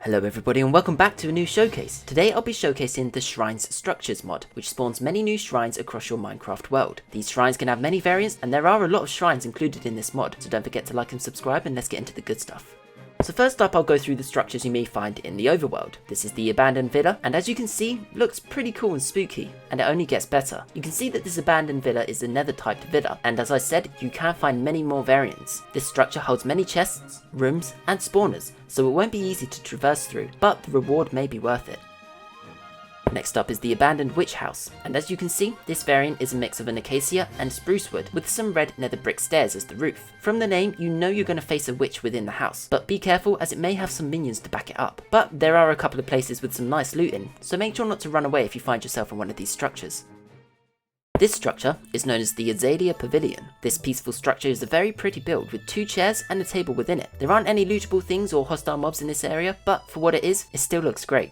Hello everybody and welcome back to a new showcase. Today I'll be showcasing the Shrines Structures mod, which spawns many new shrines across your Minecraft world. These shrines can have many variants and there are a lot of shrines included in this mod, so don't forget to like and subscribe and let's get into the good stuff. So first up I'll go through the structures you may find in the overworld. This is the abandoned villa, and as you can see, looks pretty cool and spooky, and it only gets better. You can see that this abandoned villa is a nether typed villa, and as I said, you can find many more variants. This structure holds many chests, rooms, and spawners, so it won't be easy to traverse through, but the reward may be worth it. Next up is the abandoned witch house, and as you can see, this variant is a mix of an acacia and spruce wood with some red nether brick stairs as the roof. From the name, you know you're going to face a witch within the house, but be careful as it may have some minions to back it up. But there are a couple of places with some nice loot in, so make sure not to run away if you find yourself in one of these structures. This structure is known as the Azalea Pavilion. This peaceful structure is a very pretty build with 2 chairs and a table within it. There aren't any lootable things or hostile mobs in this area, but for what it is, it still looks great.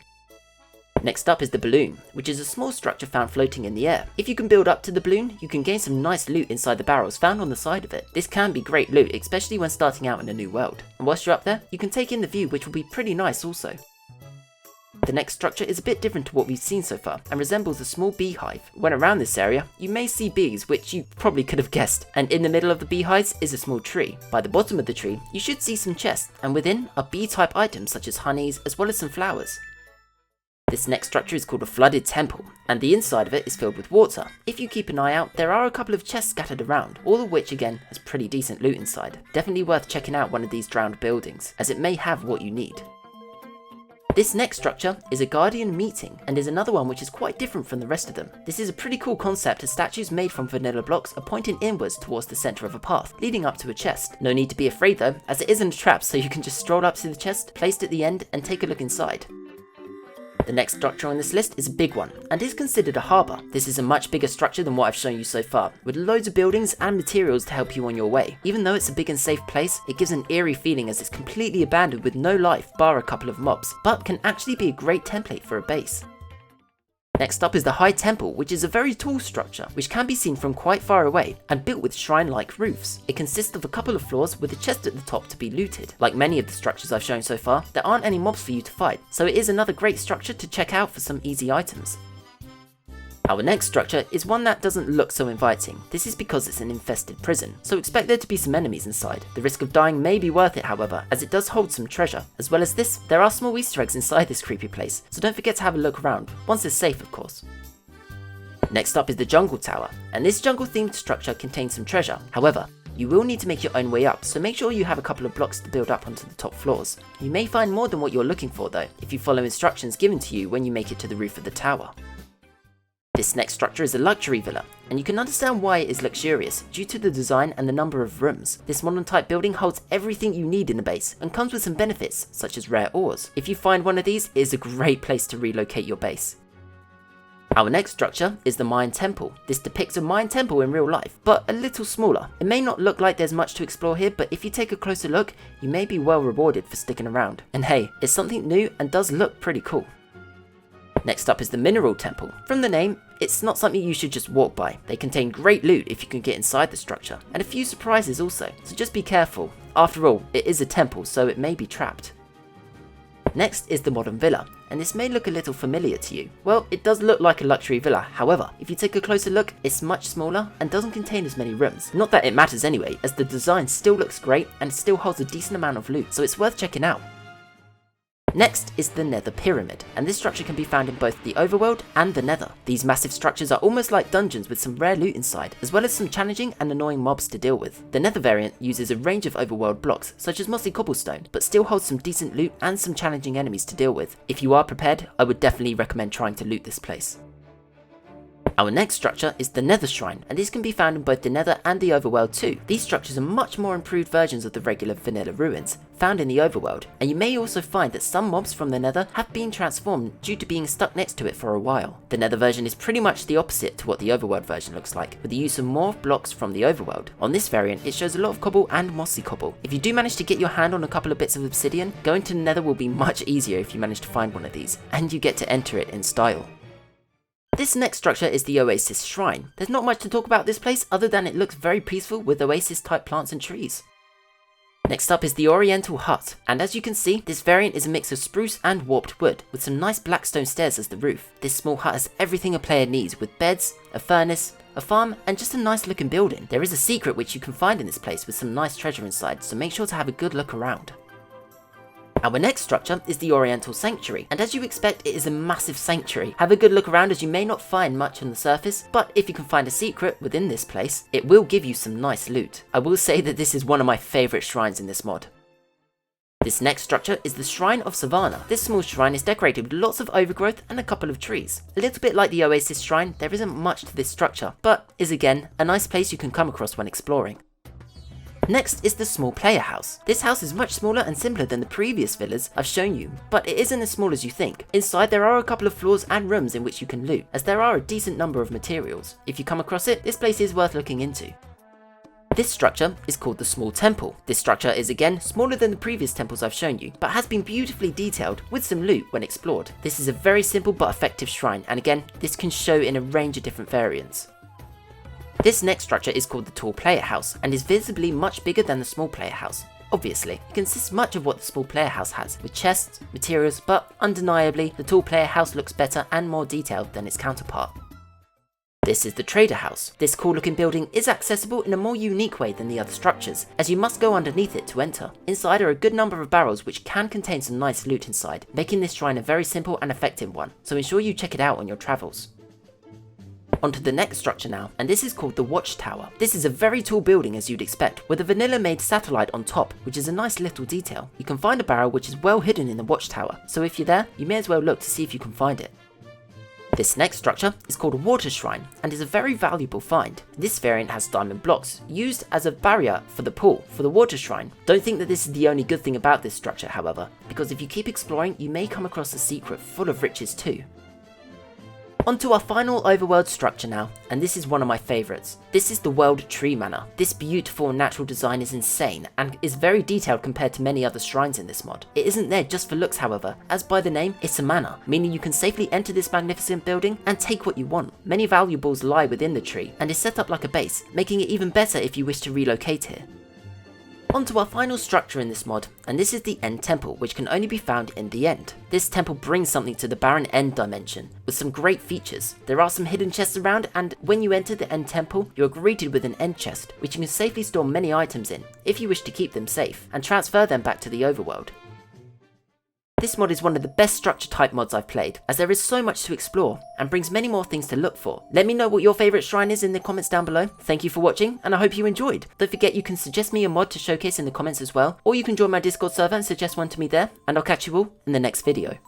Next up is the balloon, which is a small structure found floating in the air. If you can build up to the balloon, you can gain some nice loot inside the barrels found on the side of it. This can be great loot, especially when starting out in a new world. And whilst you're up there, you can take in the view, which will be pretty nice also. The next structure is a bit different to what we've seen so far, and resembles a small beehive. When around this area, you may see bees, which you probably could have guessed, and in the middle of the beehives is a small tree. By the bottom of the tree, you should see some chests, and within are bee-type items such as honeys, as well as some flowers. This next structure is called a flooded temple, and the inside of it is filled with water. If you keep an eye out, there are a couple of chests scattered around, all of which again has pretty decent loot inside. Definitely worth checking out one of these drowned buildings, as it may have what you need. This next structure is a guardian meeting, and is another one which is quite different from the rest of them. This is a pretty cool concept as statues made from vanilla blocks are pointing inwards towards the centre of a path, leading up to a chest. No need to be afraid though, as it isn't a trap, so you can just stroll up to the chest, placed at the end, and take a look inside. The next structure on this list is a big one, and is considered a harbour. This is a much bigger structure than what I've shown you so far, with loads of buildings and materials to help you on your way. Even though it's a big and safe place, it gives an eerie feeling as it's completely abandoned with no life bar a couple of mobs, but can actually be a great template for a base. Next up is the High Temple, which is a very tall structure, which can be seen from quite far away, and built with shrine-like roofs. It consists of a couple of floors with a chest at the top to be looted. Like many of the structures I've shown so far, there aren't any mobs for you to fight, so it is another great structure to check out for some easy items. Our next structure is one that doesn't look so inviting. This is because it's an infested prison, so expect there to be some enemies inside. The risk of dying may be worth it however, as it does hold some treasure. As well as this, there are small Easter eggs inside this creepy place, so don't forget to have a look around, once it's safe of course. Next up is the Jungle Tower, and this jungle themed structure contains some treasure. However, you will need to make your own way up, so make sure you have a couple of blocks to build up onto the top floors. You may find more than what you're looking for though, if you follow instructions given to you when you make it to the roof of the tower. This next structure is a luxury villa, and you can understand why it is luxurious due to the design and the number of rooms. This modern type building holds everything you need in the base, and comes with some benefits such as rare ores. If you find one of these, it is a great place to relocate your base. Our next structure is the Mayan Temple. This depicts a Mayan temple in real life, but a little smaller. It may not look like there's much to explore here, but if you take a closer look, you may be well rewarded for sticking around. And hey, it's something new and does look pretty cool. Next up is the Mineral Temple. From the name, it's not something you should just walk by. They contain great loot if you can get inside the structure, and a few surprises also, so just be careful. After all, it is a temple, so it may be trapped. Next is the Modern Villa, and this may look a little familiar to you. Well, it does look like a luxury villa, however, if you take a closer look, it's much smaller and doesn't contain as many rooms. Not that it matters anyway, as the design still looks great and still holds a decent amount of loot, so it's worth checking out. Next is the Nether Pyramid, and this structure can be found in both the overworld and the nether. These massive structures are almost like dungeons with some rare loot inside, as well as some challenging and annoying mobs to deal with. The nether variant uses a range of overworld blocks, such as mossy cobblestone, but still holds some decent loot and some challenging enemies to deal with. If you are prepared, I would definitely recommend trying to loot this place. Our next structure is the Nether Shrine, and this can be found in both the nether and the overworld too. These structures are much more improved versions of the regular vanilla ruins found in the overworld, and you may also find that some mobs from the nether have been transformed due to being stuck next to it for a while. The nether version is pretty much the opposite to what the overworld version looks like, with the use of more blocks from the overworld. On this variant, it shows a lot of cobble and mossy cobble. If you do manage to get your hand on a couple of bits of obsidian, going to the nether will be much easier if you manage to find one of these, and you get to enter it in style. This next structure is the Oasis Shrine. There's not much to talk about this place other than it looks very peaceful with oasis type plants and trees. Next up is the Oriental Hut, and as you can see, this variant is a mix of spruce and warped wood, with some nice black stone stairs as the roof. This small hut has everything a player needs, with beds, a furnace, a farm, and just a nice looking building. There is a secret which you can find in this place with some nice treasure inside, so make sure to have a good look around. Our next structure is the Oriental Sanctuary, and as you expect, it is a massive sanctuary. Have a good look around as you may not find much on the surface, but if you can find a secret within this place, it will give you some nice loot. I will say that this is one of my favourite shrines in this mod. This next structure is the Shrine of Savanna. This small shrine is decorated with lots of overgrowth and a couple of trees. A little bit like the Oasis Shrine, there isn't much to this structure, but is again a nice place you can come across when exploring. Next is the small player house. This house is much smaller and simpler than the previous villas I've shown you, but it isn't as small as you think. Inside there are a couple of floors and rooms in which you can loot, as there are a decent number of materials. If you come across it, this place is worth looking into. This structure is called the Small Temple. This structure is again smaller than the previous temples I've shown you, but has been beautifully detailed with some loot when explored. This is a very simple but effective shrine, and again, this can show in a range of different variants. This next structure is called the Tall Player House, and is visibly much bigger than the Small Player House. Obviously, it consists much of what the Small Player House has, with chests, materials, but undeniably, the Tall Player House looks better and more detailed than its counterpart. This is the Trader House. This cool looking building is accessible in a more unique way than the other structures, as you must go underneath it to enter. Inside are a good number of barrels which can contain some nice loot inside, making this shrine a very simple and effective one, so ensure you check it out on your travels. Onto the next structure now, and this is called the Watchtower. This is a very tall building as you'd expect, with a vanilla made satellite on top, which is a nice little detail. You can find a barrel which is well hidden in the Watchtower, so if you're there, you may as well look to see if you can find it. This next structure is called a Water Shrine, and is a very valuable find. This variant has diamond blocks, used as a barrier for the pool for the Water Shrine. Don't think that this is the only good thing about this structure, however, because if you keep exploring, you may come across a secret full of riches too. Onto our final overworld structure now, and this is one of my favourites. This is the World Tree Manor. This beautiful natural design is insane, and is very detailed compared to many other shrines in this mod. It isn't there just for looks however, as by the name, it's a manor, meaning you can safely enter this magnificent building and take what you want. Many valuables lie within the tree, and is set up like a base, making it even better if you wish to relocate here. Onto our final structure in this mod, and this is the End Temple, which can only be found in the end. This temple brings something to the barren end dimension, with some great features. There are some hidden chests around, and when you enter the End Temple, you are greeted with an end chest, which you can safely store many items in, if you wish to keep them safe, and transfer them back to the overworld. This mod is one of the best structure type mods I've played, as there is so much to explore, and brings many more things to look for. Let me know what your favourite shrine is in the comments down below. Thank you for watching, and I hope you enjoyed. Don't forget you can suggest me a mod to showcase in the comments as well, or you can join my Discord server and suggest one to me there, and I'll catch you all in the next video.